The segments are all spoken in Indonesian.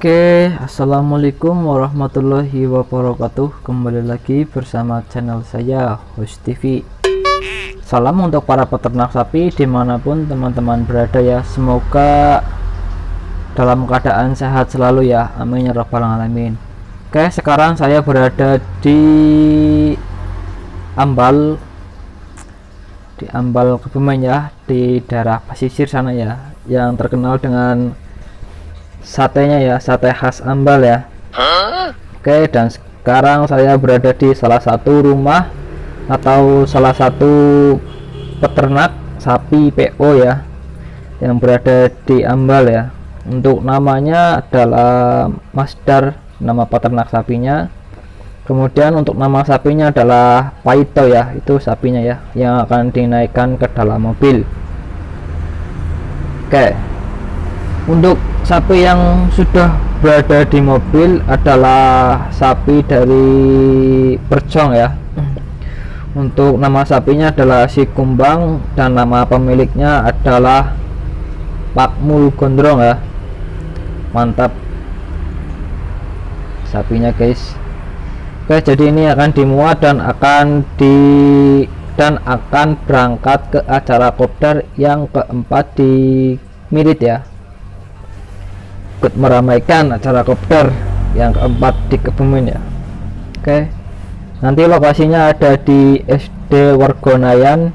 Assalamualaikum warahmatullahi wabarakatuh. Kembali lagi bersama channel saya, Host TV. Salam untuk para peternak sapi dimanapun teman-teman berada ya. Semoga dalam keadaan sehat selalu ya, amin ya rabbal alamin. Sekarang saya berada di Ambal Kebumen ya, di daerah pesisir sana ya, yang terkenal dengan satenya ya, sate khas Ambal ya. Dan sekarang saya berada di salah satu rumah atau salah satu peternak sapi PO ya, yang berada di Ambal ya. Untuk namanya adalah Masdar, nama peternak sapinya. Kemudian untuk nama sapinya adalah Paito ya, itu sapinya ya, yang akan dinaikkan ke dalam mobil. Untuk sapi yang sudah berada di mobil adalah sapi dari Perjong ya. Untuk nama sapinya adalah Si Kumbang dan nama pemiliknya adalah Pakmul Gondrong ya. Mantap sapinya guys. Jadi ini akan dimuat dan akan berangkat ke acara kopdar yang keempat di Mirit ya, ikut meramaikan acara kopdar yang keempat di Kebumen ya. Nanti lokasinya ada di SD Wargonayan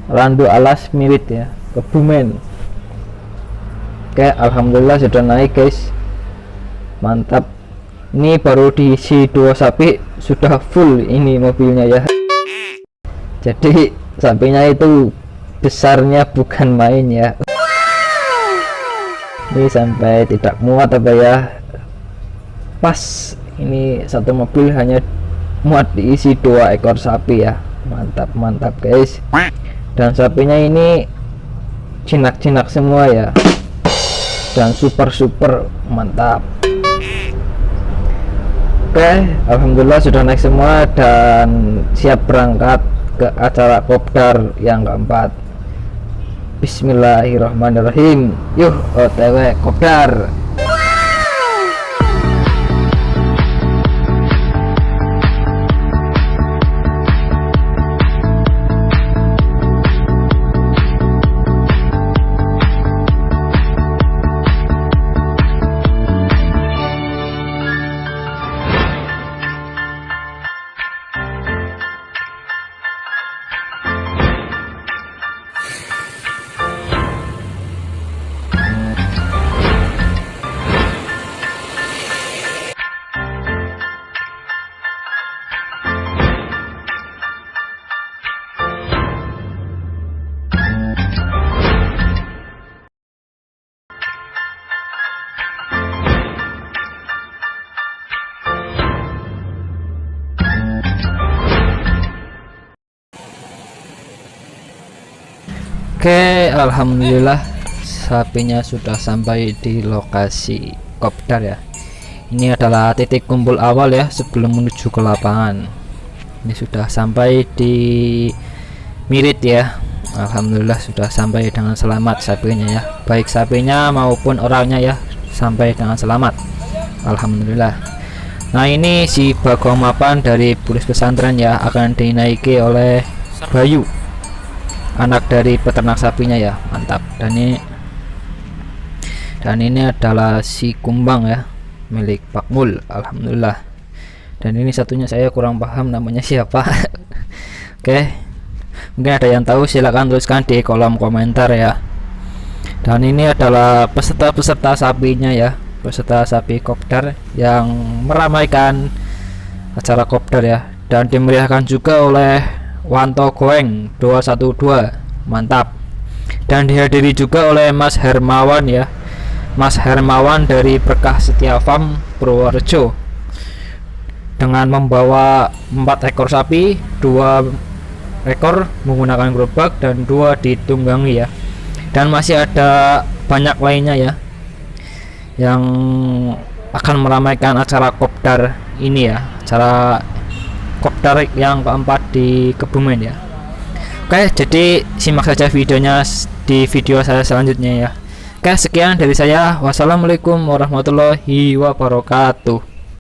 Randu Alas Mirit ya, Kebumen. Alhamdulillah sudah naik guys, mantap. Ini baru diisi 2 sapi sudah full ini mobilnya ya. Jadi sapinya itu besarnya bukan main ya. Ini sampai tidak muat apa ya, pas ini satu mobil hanya muat diisi 2 ekor sapi ya. Mantap guys. Dan sapinya ini jinak-jinak semua ya, dan super mantap. Alhamdulillah sudah naik semua dan siap berangkat ke acara kopdar yang keempat. Bismillahirrahmanirrahim. Yuh, OTW kopdar. Alhamdulillah sapinya sudah sampai di lokasi kopdar ya. Ini adalah titik kumpul awal ya sebelum menuju ke lapangan. Ini sudah sampai di Mirit ya. Alhamdulillah sudah sampai dengan selamat sapinya ya, baik sapinya maupun orangnya ya, sampai dengan selamat. Alhamdulillah. Nah, ini si Bagong Mapan dari Bulis Pesantren ya, akan dinaiki oleh Bayu, anak dari peternak sapinya ya. Mantap. Dan ini adalah Si Kumbang ya, milik Pakmul. Alhamdulillah. Dan ini satunya saya kurang paham namanya siapa. Mungkin ada yang tahu, silahkan tuliskan di kolom komentar ya. Dan ini adalah peserta sapinya ya, peserta sapi kopdar yang meramaikan acara kopdar ya, dan dimeriahkan juga oleh Wanto Goeng 212. Mantap. Dan dihadiri juga oleh Mas Hermawan ya, Mas Hermawan dari Berkah Setia Farm Purworejo, dengan membawa 4 ekor sapi, 2 ekor menggunakan gerobak dan 2 ditunggangi ya. Dan masih ada banyak lainnya ya yang akan meramaikan acara kopdar ini ya, acara kopdar yang keempat di Kebumen ya. Jadi simak saja videonya di video saya selanjutnya ya. Oke, sekian dari saya. Wassalamualaikum warahmatullahi wabarakatuh.